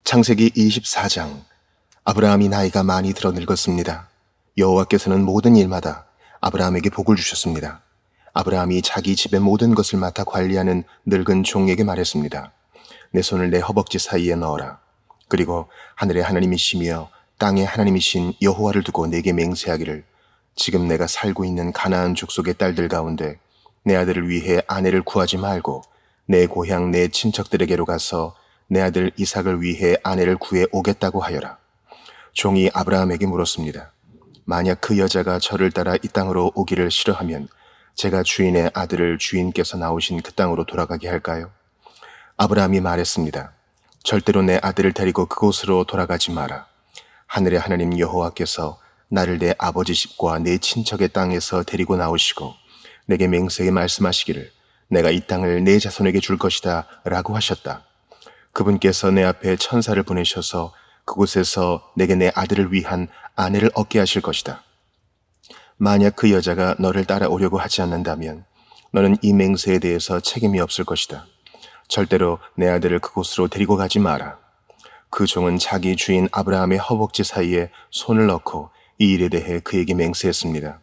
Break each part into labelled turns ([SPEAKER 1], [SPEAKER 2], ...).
[SPEAKER 1] 창세기 24장. 아브라함이 나이가 많이 들어 늙었습니다. 여호와께서는 모든 일마다 아브라함에게 복을 주셨습니다. 아브라함이 자기 집의 모든 것을 맡아 관리하는 늙은 종에게 말했습니다. 내 손을 내 허벅지 사이에 넣어라. 그리고 하늘의 하나님이시며 땅의 하나님이신 여호와를 두고 내게 맹세하기를, 지금 내가 살고 있는 가나안 족속의 딸들 가운데 내 아들을 위해 아내를 구하지 말고 내 고향 내 친척들에게로 가서 내 아들 이삭을 위해 아내를 구해 오겠다고 하여라. 종이 아브라함에게 물었습니다. 만약 그 여자가 저를 따라 이 땅으로 오기를 싫어하면 제가 주인의 아들을 주인께서 나오신 그 땅으로 돌아가게 할까요? 아브라함이 말했습니다. 절대로 내 아들을 데리고 그곳으로 돌아가지 마라. 하늘의 하나님 여호와께서 나를 내 아버지 집과 내 친척의 땅에서 데리고 나오시고 내게 맹세히 말씀하시기를, 내가 이 땅을 내 자손에게 줄 것이다 라고 하셨다. 그분께서 내 앞에 천사를 보내셔서 그곳에서 내게 내 아들을 위한 아내를 얻게 하실 것이다. 만약 그 여자가 너를 따라오려고 하지 않는다면 너는 이 맹세에 대해서 책임이 없을 것이다. 절대로 내 아들을 그곳으로 데리고 가지 마라. 그 종은 자기 주인 아브라함의 허벅지 사이에 손을 넣고 이 일에 대해 그에게 맹세했습니다.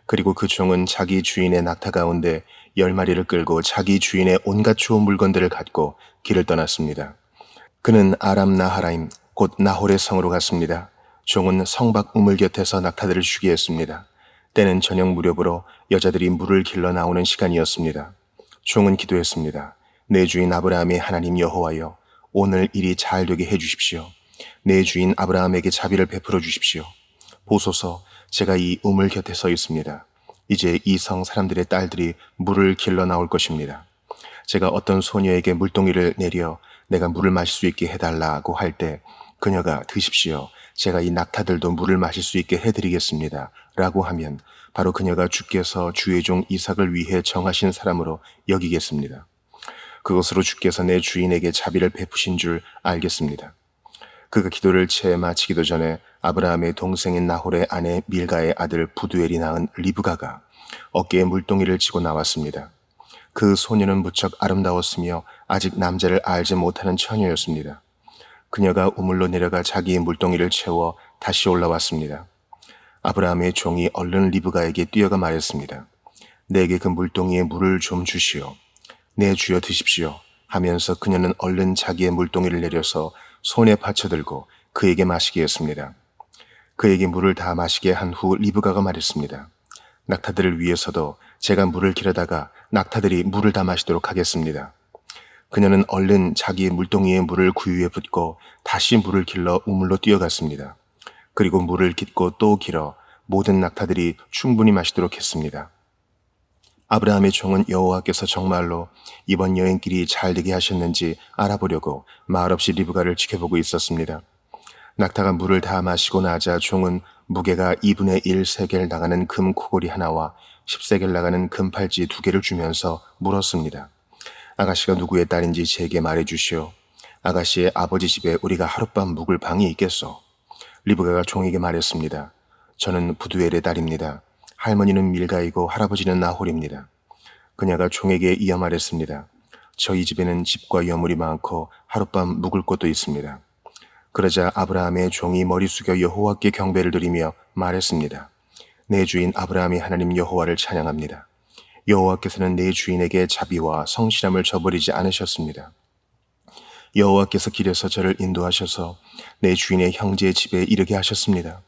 [SPEAKER 1] 그리고 그 종은 자기 주인의 낙타 가운데 10마리를 끌고 자기 주인의 온갖 좋은 물건들을 갖고 길을 떠났습니다. 그는 아람 나하라임 곧 나홀의 성으로 갔습니다. 종은 성박 우물 곁에서 낙타들을 쉬게 했습니다. 때는 저녁 무렵으로 여자들이 물을 길러 나오는 시간이었습니다. 종은 기도했습니다. 내 주인 아브라함의 하나님 여호와여, 오늘 일이 잘 되게 해주십시오. 내 주인 아브라함에게 자비를 베풀어 주십시오. 보소서, 제가 이 우물 곁에 서 있습니다. 이제 이 성 사람들의 딸들이 물을 길러 나올 것입니다. 제가 어떤 소녀에게 물동이를 내려 내가 물을 마실 수 있게 해달라고 할 때 그녀가 드십시오, 제가 이 낙타들도 물을 마실 수 있게 해드리겠습니다 라고 하면 바로 그녀가 주께서 주의 종 이삭을 위해 정하신 사람으로 여기겠습니다. 그것으로 주께서 내 주인에게 자비를 베푸신 줄 알겠습니다. 그가 기도를 채 마치기도 전에 아브라함의 동생인 나홀의 아내 밀가의 아들 부두엘이 낳은 리브가가 어깨에 물동이를 지고 나왔습니다. 그 소녀는 무척 아름다웠으며 아직 남자를 알지 못하는 처녀였습니다. 그녀가 우물로 내려가 자기의 물동이를 채워 다시 올라왔습니다. 아브라함의 종이 얼른 리브가에게 뛰어가 말했습니다. 내게 그 물동이에 물을 좀 주시오. 네 주여, 드십시오 하면서 그녀는 얼른 자기의 물동이를 내려서 손에 받쳐들고 그에게 마시게 했습니다. 그에게 물을 다 마시게 한 후 리브가가 말했습니다. 낙타들을 위해서도 제가 물을 길어다가 낙타들이 물을 다 마시도록 하겠습니다. 그녀는 얼른 자기의 물동이에 물을 구유에 붓고 다시 물을 길러 우물로 뛰어갔습니다. 그리고 물을 깃고 또 길어 모든 낙타들이 충분히 마시도록 했습니다. 아브라함의 종은 여호와께서 정말로 이번 여행길이 잘 되게 하셨는지 알아보려고 말없이 리브가를 지켜보고 있었습니다. 낙타가 물을 다 마시고 나자 종은 무게가 2분의 1 세겔 나가는 금 코골이 하나와 10세겔 나가는 금 팔찌 2개를 주면서 물었습니다. 아가씨가 누구의 딸인지 제게 말해주시오. 아가씨의 아버지 집에 우리가 하룻밤 묵을 방이 있겠소. 리브가가 종에게 말했습니다. 저는 부두엘의 딸입니다. 할머니는 밀가이고 할아버지는 나홀입니다. 그녀가 종에게 이어 말했습니다. 저희 집에는 집과 여물이 많고 하룻밤 묵을 곳도 있습니다. 그러자 아브라함의 종이 머리 숙여 여호와께 경배를 드리며 말했습니다. 내 주인 아브라함이 하나님 여호와를 찬양합니다. 여호와께서는 내 주인에게 자비와 성실함을 저버리지 않으셨습니다. 여호와께서 길에서 저를 인도하셔서 내 주인의 형제의 집에 이르게 하셨습니다.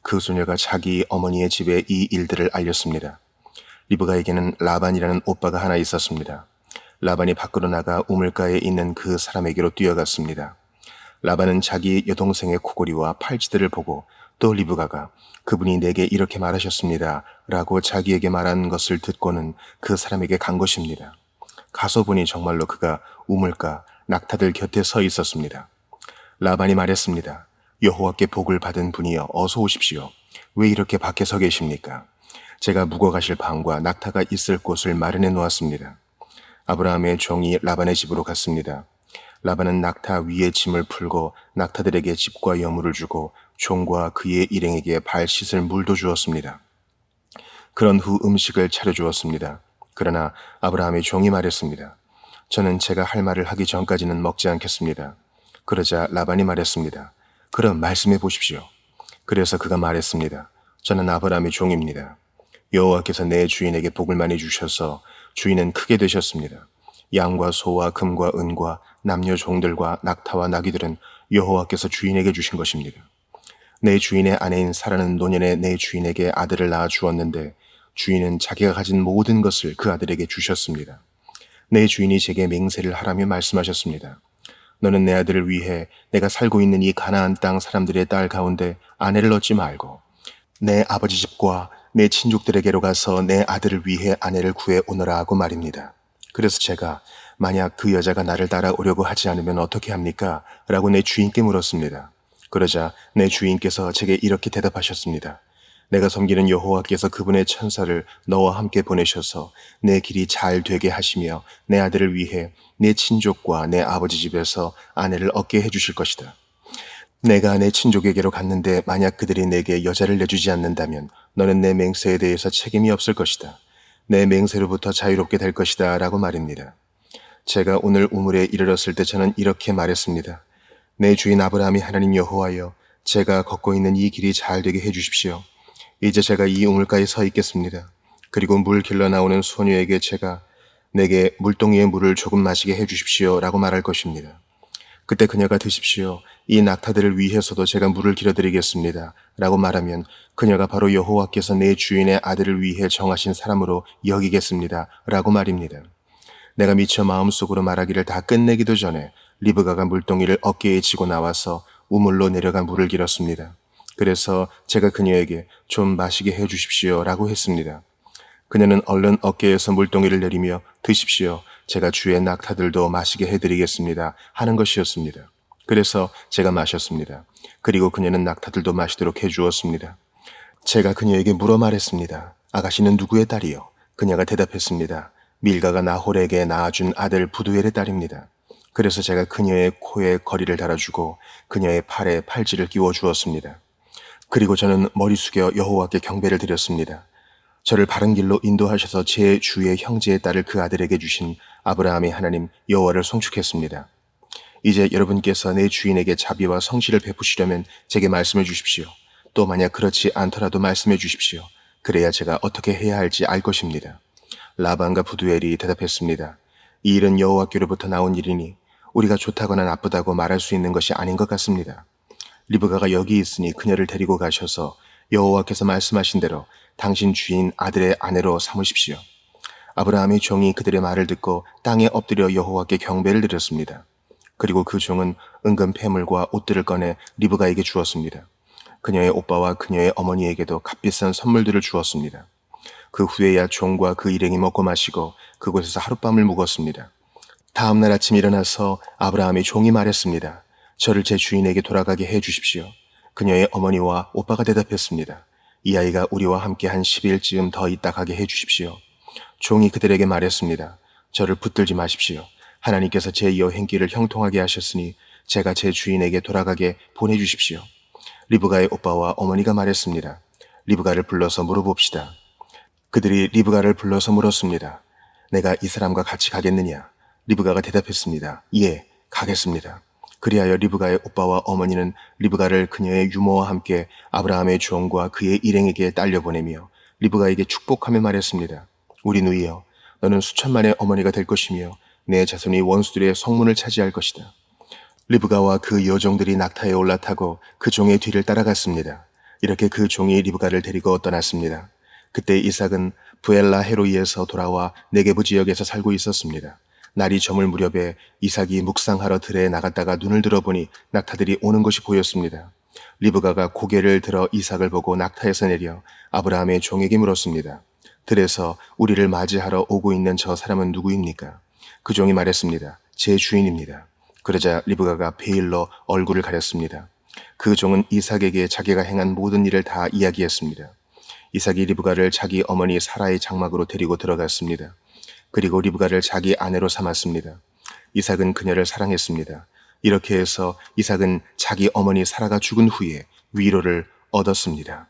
[SPEAKER 1] 그 소녀가 자기 어머니의 집에 이 일들을 알렸습니다. 리브가에게는 라반이라는 오빠가 하나 있었습니다. 라반이 밖으로 나가 우물가에 있는 그 사람에게로 뛰어갔습니다. 라반은 자기 여동생의 코골이와 팔찌들을 보고 또 리브가가 그분이 내게 이렇게 말하셨습니다 라고 자기에게 말한 것을 듣고는 그 사람에게 간 것입니다. 가서 보니 정말로 그가 우물가 낙타들 곁에 서 있었습니다. 라반이 말했습니다. 여호와께 복을 받은 분이여, 어서 오십시오. 왜 이렇게 밖에 서 계십니까? 제가 묵어 가실 방과 낙타가 있을 곳을 마련해 놓았습니다. 아브라함의 종이 라반의 집으로 갔습니다. 라반은 낙타 위에 짐을 풀고 낙타들에게 집과 여물을 주고 종과 그의 일행에게 발 씻을 물도 주었습니다. 그런 후 음식을 차려주었습니다. 그러나 아브라함의 종이 말했습니다. 저는 제가 할 말을 하기 전까지는 먹지 않겠습니다. 그러자 라반이 말했습니다. 그럼 말씀해 보십시오. 그래서 그가 말했습니다. 저는 아브라함의 종입니다. 여호와께서 내 주인에게 복을 많이 주셔서 주인은 크게 되셨습니다. 양과 소와 금과 은과 남녀 종들과 낙타와 나귀들은 여호와께서 주인에게 주신 것입니다. 내 주인의 아내인 사라는 노년에 내 주인에게 아들을 낳아 주었는데 주인은 자기가 가진 모든 것을 그 아들에게 주셨습니다. 내 주인이 제게 맹세를 하라며 말씀하셨습니다. 너는 내 아들을 위해 내가 살고 있는 이 가나안 땅 사람들의 딸 가운데 아내를 얻지 말고 내 아버지 집과 내 친족들에게로 가서 내 아들을 위해 아내를 구해 오너라 하고 말입니다. 그래서 제가 만약 그 여자가 나를 따라오려고 하지 않으면 어떻게 합니까? 라고 내 주인께 물었습니다. 그러자 내 주인께서 제게 이렇게 대답하셨습니다. 내가 섬기는 여호와께서 그분의 천사를 너와 함께 보내셔서 내 길이 잘 되게 하시며 내 아들을 위해 내 친족과 내 아버지 집에서 아내를 얻게 해주실 것이다. 내가 내 친족에게로 갔는데 만약 그들이 내게 여자를 내주지 않는다면 너는 내 맹세에 대해서 책임이 없을 것이다. 내 맹세로부터 자유롭게 될 것이다 라고 말입니다. 제가 오늘 우물에 이르렀을 때 저는 이렇게 말했습니다. 내 주인 아브라함이 하나님 여호와여, 제가 걷고 있는 이 길이 잘 되게 해주십시오. 이제 제가 이 우물가에 서 있겠습니다. 그리고 물 길러 나오는 소녀에게 제가 내게 물동이의 물을 조금 마시게 해주십시오 라고 말할 것입니다. 그때 그녀가 드십시오. 이 낙타들을 위해서도 제가 물을 길어드리겠습니다 라고 말하면 그녀가 바로 여호와께서 내 주인의 아들을 위해 정하신 사람으로 여기겠습니다 라고 말입니다. 내가 미처 마음속으로 말하기를 다 끝내기도 전에 리브가가 물동이를 어깨에 지고 나와서 우물로 내려가 물을 길었습니다. 그래서 제가 그녀에게 좀 마시게 해주십시오 라고 했습니다. 그녀는 얼른 어깨에서 물동이를 내리며 드십시오. 제가 주의 낙타들도 마시게 해드리겠습니다 하는 것이었습니다. 그래서 제가 마셨습니다. 그리고 그녀는 낙타들도 마시도록 해주었습니다. 제가 그녀에게 물어 말했습니다. 아가씨는 누구의 딸이요? 그녀가 대답했습니다. 밀가가 나홀에게 낳아준 아들 부두엘의 딸입니다. 그래서 제가 그녀의 코에 거리를 달아주고 그녀의 팔에 팔찌를 끼워 주었습니다. 그리고 저는 머리 숙여 여호와께 경배를 드렸습니다. 저를 바른 길로 인도하셔서 제 주의 형제의 딸을 그 아들에게 주신 아브라함의 하나님 여호와를 송축했습니다. 이제 여러분께서 내 주인에게 자비와 성실을 베푸시려면 제게 말씀해 주십시오. 또 만약 그렇지 않더라도 말씀해 주십시오. 그래야 제가 어떻게 해야 할지 알 것입니다. 라반과 부두엘이 대답했습니다. 이 일은 여호와께로부터 나온 일이니 우리가 좋다거나 나쁘다고 말할 수 있는 것이 아닌 것 같습니다. 리브가가 여기 있으니 그녀를 데리고 가셔서 여호와께서 말씀하신 대로 당신 주인 아들의 아내로 삼으십시오. 아브라함의 종이 그들의 말을 듣고 땅에 엎드려 여호와께 경배를 드렸습니다. 그리고 그 종은 은금 폐물과 옷들을 꺼내 리브가에게 주었습니다. 그녀의 오빠와 그녀의 어머니에게도 값비싼 선물들을 주었습니다. 그 후에야 종과 그 일행이 먹고 마시고 그곳에서 하룻밤을 묵었습니다. 다음 날 아침 일어나서 아브라함의 종이 말했습니다. 저를 제 주인에게 돌아가게 해 주십시오. 그녀의 어머니와 오빠가 대답했습니다. 이 아이가 우리와 함께 한 10일쯤 더 있다 가게 해 주십시오. 종이 그들에게 말했습니다. 저를 붙들지 마십시오. 하나님께서 제 여행길을 형통하게 하셨으니 제가 제 주인에게 돌아가게 보내주십시오. 리브가의 오빠와 어머니가 말했습니다. 리브가를 불러서 물어봅시다. 그들이 리브가를 불러서 물었습니다. 내가 이 사람과 같이 가겠느냐? 리브가가 대답했습니다. 예, 가겠습니다. 그리하여 리브가의 오빠와 어머니는 리브가를 그녀의 유모와 함께 아브라함의 종과 그의 일행에게 딸려보내며 리브가에게 축복하며 말했습니다. 우리 누이여, 너는 수천만의 어머니가 될 것이며 내 자손이 원수들의 성문을 차지할 것이다. 리브가와 그 여종들이 낙타에 올라타고 그 종의 뒤를 따라갔습니다. 이렇게 그 종이 리브가를 데리고 떠났습니다. 그때 이삭은 부엘라 헤로이에서 돌아와 네게부 지역에서 살고 있었습니다. 날이 저물 무렵에 이삭이 묵상하러 들에 나갔다가 눈을 들어보니 낙타들이 오는 것이 보였습니다. 리브가가 고개를 들어 이삭을 보고 낙타에서 내려 아브라함의 종에게 물었습니다. 들에서 우리를 맞이하러 오고 있는 저 사람은 누구입니까? 그 종이 말했습니다. 제 주인입니다. 그러자 리브가가 베일로 얼굴을 가렸습니다. 그 종은 이삭에게 자기가 행한 모든 일을 다 이야기했습니다. 이삭이 리브가를 자기 어머니 사라의 장막으로 데리고 들어갔습니다. 그리고 리브가를 자기 아내로 삼았습니다. 이삭은 그녀를 사랑했습니다. 이렇게 해서 이삭은 자기 어머니 사라가 죽은 후에 위로를 얻었습니다.